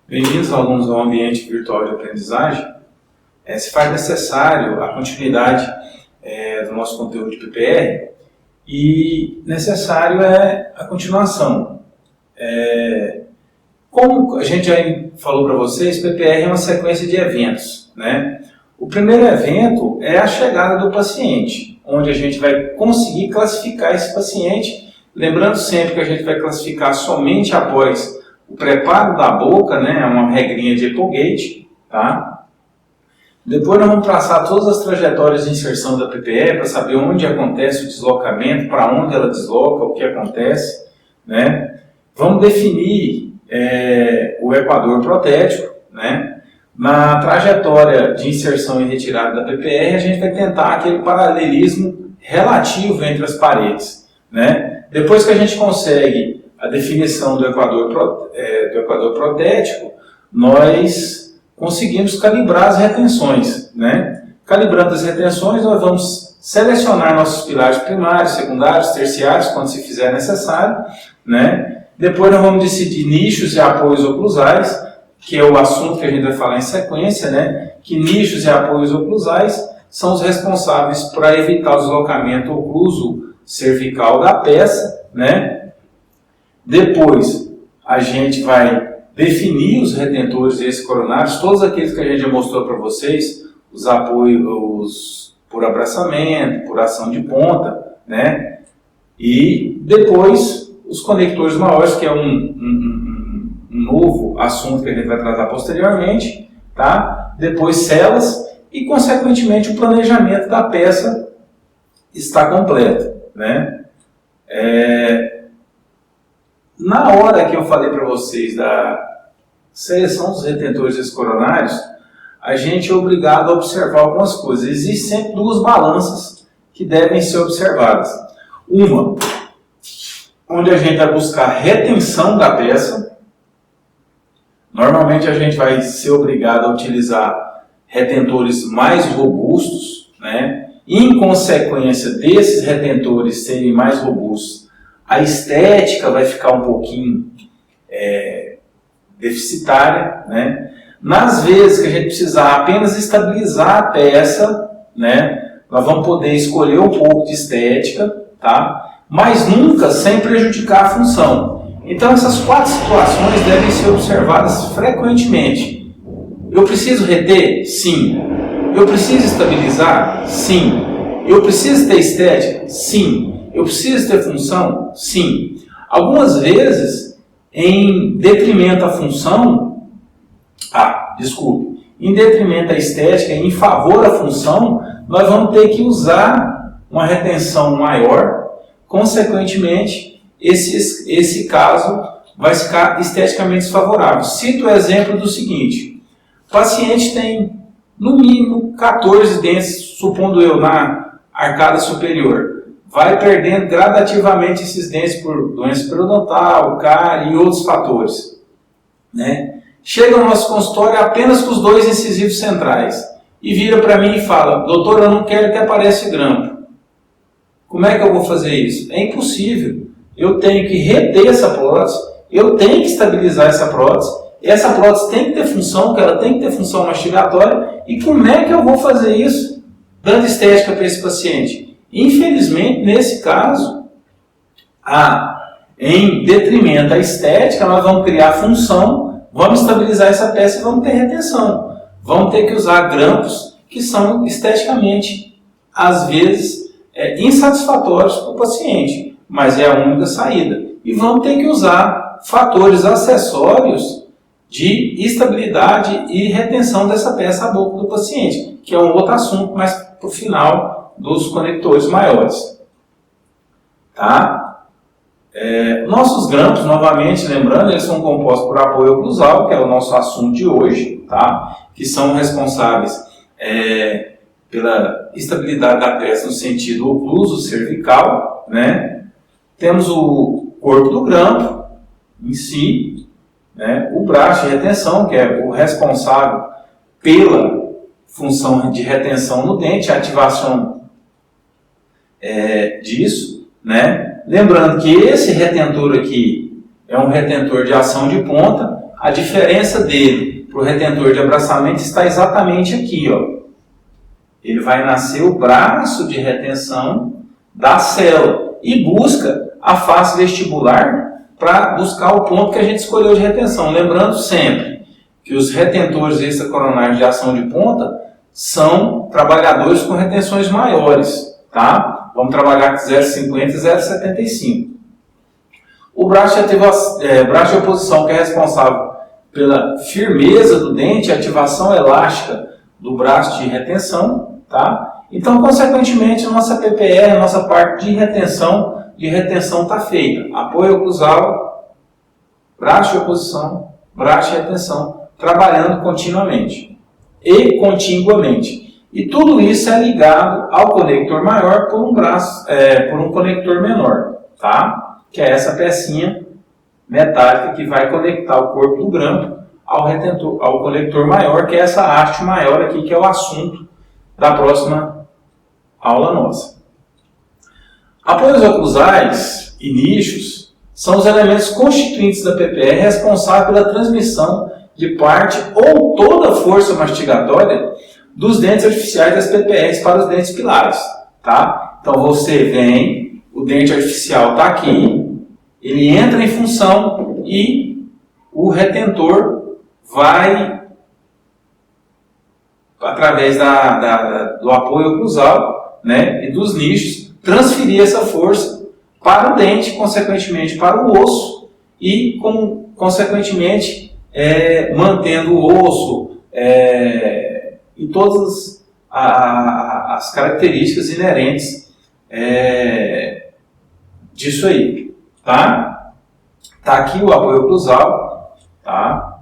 Bem-vindos, alunos, ao ambiente virtual de aprendizagem. Se faz necessário a continuidade do nosso conteúdo de PPR e necessário é a continuação. Como a gente já falou para vocês, PPR é uma sequência de eventos, né? O primeiro evento é a chegada do paciente, onde a gente vai conseguir classificar esse paciente, lembrando sempre que a gente vai classificar somente após o preparo da boca, né? É uma regrinha de Applegate, tá? Depois nós vamos traçar todas as trajetórias de inserção da PPE para saber onde acontece o deslocamento, para onde ela desloca, o que acontece, né? Vamos definir o equador protético, né? Na trajetória de inserção e retirada da PPR, a gente vai tentar aquele paralelismo relativo entre as paredes, né? Depois que a gente consegue a definição do equador protético, nós conseguimos calibrar as retenções, né? Calibrando as retenções, nós vamos selecionar nossos pilares primários, secundários, terciários, quando se fizer necessário, né? Depois nós vamos decidir nichos e apoios oclusais, que é o assunto que a gente vai falar em sequência, né? Que nichos e apoios oclusais são os responsáveis por evitar o deslocamento ocluso cervical da peça, né? Depois, a gente vai definir os retentores extracoronários, todos aqueles que a gente já mostrou para vocês, os apoios por abraçamento, por ação de ponta, né? E depois, os conectores maiores, que é um novo assunto que a gente vai tratar posteriormente, tá? Depois, celas e, consequentemente, o planejamento da peça está completo, né? Na hora que eu falei para vocês da seleção dos retentores extracoronários, a gente é obrigado a observar algumas coisas. Existem sempre duas balanças que devem ser observadas. Uma, onde a gente vai buscar retenção da peça. Normalmente a gente vai ser obrigado a utilizar retentores mais robustos, né? Em consequência desses retentores serem mais robustos, a estética vai ficar um pouquinho deficitária, né? Nas vezes que a gente precisar apenas estabilizar a peça, né? Nós vamos poder escolher um pouco de estética, tá? Mas nunca sem prejudicar a função. Então essas quatro situações devem ser observadas frequentemente. Eu preciso reter? Sim. Eu preciso estabilizar? Sim. Eu preciso ter estética? Sim. Eu preciso ter função? Sim. Algumas vezes, em detrimento à função, em detrimento à estética, em favor à função, nós vamos ter que usar uma retenção maior. Consequentemente, esse caso vai ficar esteticamente desfavorável. Cito o exemplo do seguinte: o paciente tem, no mínimo, 14 dentes, supondo eu, na arcada superior. Vai perdendo gradativamente esses dentes por doença periodontal, cárie e outros fatores, né? Chega no nosso consultório apenas com os dois incisivos centrais e vira para mim e fala: doutor, eu não quero que apareça grampo. Como é que eu vou fazer isso? É impossível. Eu tenho que reter essa prótese, eu tenho que estabilizar essa prótese tem que ter função, porque ela tem que ter função mastigatória. E como é que eu vou fazer isso dando estética para esse paciente? Infelizmente, nesse caso, em detrimento à estética, nós vamos criar função, vamos estabilizar essa peça e vamos ter retenção. Vamos ter que usar grampos que são esteticamente, às vezes, insatisfatórios para o paciente, mas é a única saída. E vamos ter que usar fatores acessórios de estabilidade e retenção dessa peça à boca do paciente, que é um outro assunto, mas para o final dos conectores maiores, tá? Nossos grampos, novamente, lembrando, eles são compostos por apoio oclusal, que é o nosso assunto de hoje, tá? Que são responsáveis pela estabilidade da peça no sentido ocluso cervical, né? Temos o corpo do grampo em si, né? O braço de retenção, que é o responsável pela função de retenção no dente, a ativação disso, né? Lembrando que esse retentor aqui é um retentor de ação de ponta, A diferença dele para o retentor de abraçamento está exatamente aqui, ó. Ele vai nascer o braço de retenção da célula e busca a face vestibular para buscar o ponto que a gente escolheu de retenção. Lembrando sempre que os retentores extracoronários de ação de ponta são trabalhadores com retenções maiores, tá? Vamos trabalhar com 0,50 e 0,75. O braço de oposição, que é responsável pela firmeza do dente, ativação elástica do braço de retenção, tá? Então, consequentemente, nossa PPR, nossa parte de retenção está feita. Apoio oclusal, braço de oposição, braço de retenção, trabalhando continuamente e contiguamente. E tudo isso é ligado ao conector maior por um conector menor, tá? Que é essa pecinha metálica que vai conectar o corpo do grampo ao conector maior, que é essa haste maior aqui, que é o assunto da próxima aula nossa. Apoios oclusais e nichos são os elementos constituintes da PPR responsáveis pela transmissão de parte ou toda a força mastigatória dos dentes artificiais das PPRs para os dentes pilares, tá? Então você vem, o dente artificial está aqui, ele entra em função e o retentor vai, através do apoio oclusal, né, e dos nichos, transferir essa força para o dente, consequentemente para o osso e, consequentemente, mantendo o osso e todas as características inerentes disso aí, tá? Tá aqui o apoio oclusal, tá?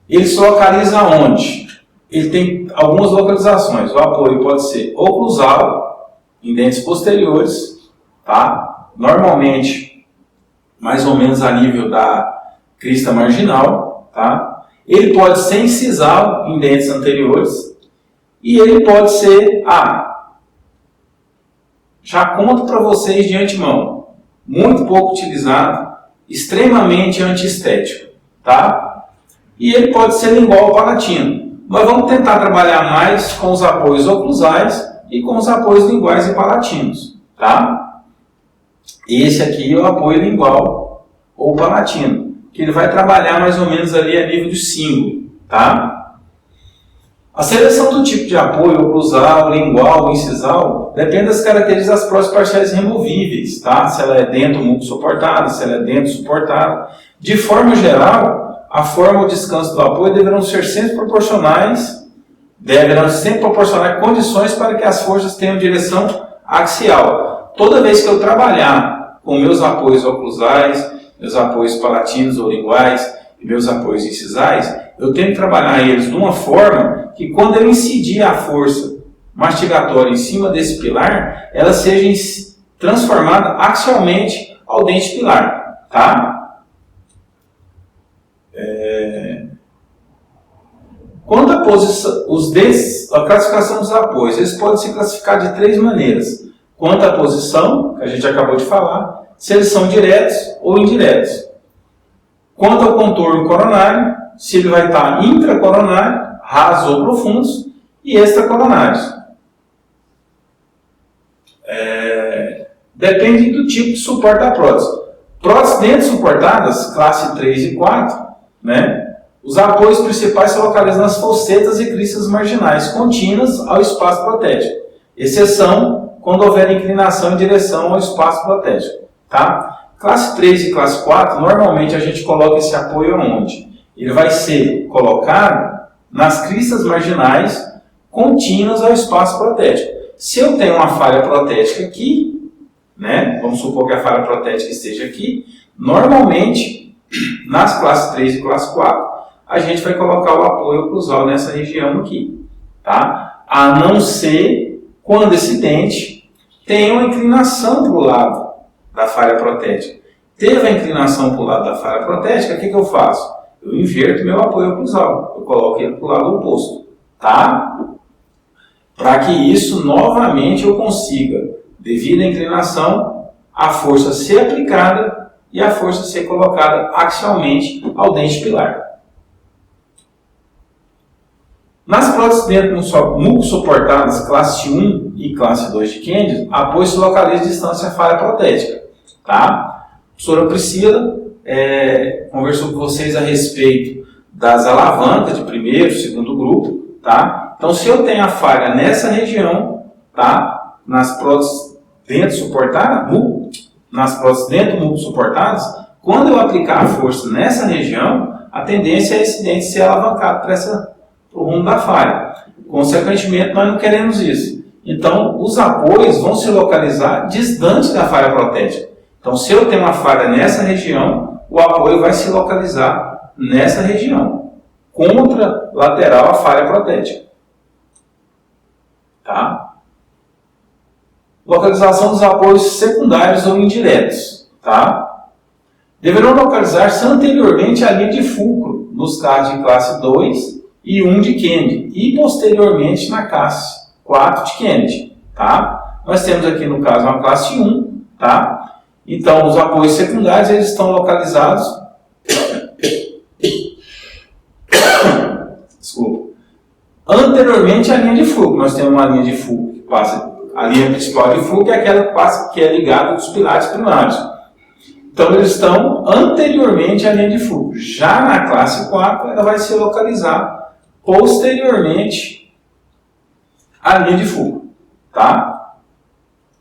Ele se localiza onde? Ele tem algumas localizações. O apoio pode ser oclusal, em dentes posteriores, tá? Normalmente, mais ou menos a nível da crista marginal, tá? Ele pode ser incisal em dentes anteriores e ele pode ser, já conto para vocês de antemão, muito pouco utilizado, extremamente antiestético, tá? E ele pode ser lingual palatino. Nós vamos tentar trabalhar mais com os apoios oclusais e com os apoios linguais e palatinos, tá? Esse aqui é o apoio lingual ou palatino, que ele vai trabalhar mais ou menos ali a nível de símbolo, tá? A seleção do tipo de apoio oclusal, lingual ou incisal depende das características das próteses parciais removíveis, tá? Se ela é dentro muito suportada, se ela é dentro suportada. De forma geral, a forma ou descanso do apoio deverão sempre proporcionar condições para que as forças tenham direção axial. Toda vez que eu trabalhar com meus apoios oclusais, meus apoios palatinos ou linguais e meus apoios incisais, eu tenho que trabalhar eles de uma forma que quando eu incidir a força mastigatória em cima desse pilar, ela seja transformada axialmente ao dente pilar, tá? Quanto à posição, a classificação dos apoios, eles podem se classificar de 3 maneiras. Quanto à posição, que a gente acabou de falar, se eles são diretos ou indiretos. Quanto ao contorno coronário, se ele vai estar intracoronário, rasos ou profundos, e extracoronários. Depende do tipo de suporte da prótese. Próteses dentes suportadas, classe 3 e 4, né? Os apoios principais se localizam nas falsetas e cristas marginais, contínuas ao espaço protético. Exceção quando houver inclinação em direção ao espaço protético. Tá? Classe 3 e classe 4, normalmente a gente coloca esse apoio onde? Ele vai ser colocado nas cristas marginais contínuas ao espaço protético. Se eu tenho uma falha protética aqui, né? Vamos supor que a falha protética esteja aqui, normalmente, nas classes 3 e classe 4, a gente vai colocar o apoio oclusal nessa região aqui, tá? A não ser quando esse dente tem uma inclinação para o lado da falha protética. Teve a inclinação para o lado da falha protética, o que eu faço? Eu inverto meu apoio oclusal, eu coloco ele para o lado oposto, tá? Para que isso, novamente, eu consiga, devido à inclinação, a força ser aplicada e a força ser colocada axialmente ao dente pilar. Nas próteses dentro do núcleo suportadas classe 1 e classe 2 de Candida, apoio se localiza a distância falha protética. Tá? A professora Priscila conversou com vocês a respeito das alavancas de primeiro, segundo grupo. Tá? Então, se eu tenho a falha nessa região, tá? Nas próteses dentro do núcleo suportadas, quando eu aplicar a força nessa região, a tendência é esse dente ser alavancado para o rumo da falha. Consequentemente, nós não queremos isso. Então, os apoios vão se localizar distante da falha protética. Então, se eu tenho uma falha nessa região, o apoio vai se localizar nessa região, contralateral à falha protética. Tá? Localização dos apoios secundários ou indiretos. Tá? Deverão localizar-se anteriormente à linha de fulcro, nos casos de classe 2 e 1 de Kennedy, e posteriormente na classe 4 de Kennedy. Tá? Nós temos aqui no caso uma classe 1, tá? Então os apoios secundários eles estão localizados anteriormente à linha de fluxo. Nós temos uma linha de fluxo que passa, a linha principal de fluxo é aquela que passa, que é ligada aos pilares primários. Então eles estão anteriormente à linha de fluxo. Já na classe 4 ela vai se localizar posteriormente à linha de fluxo. Tá?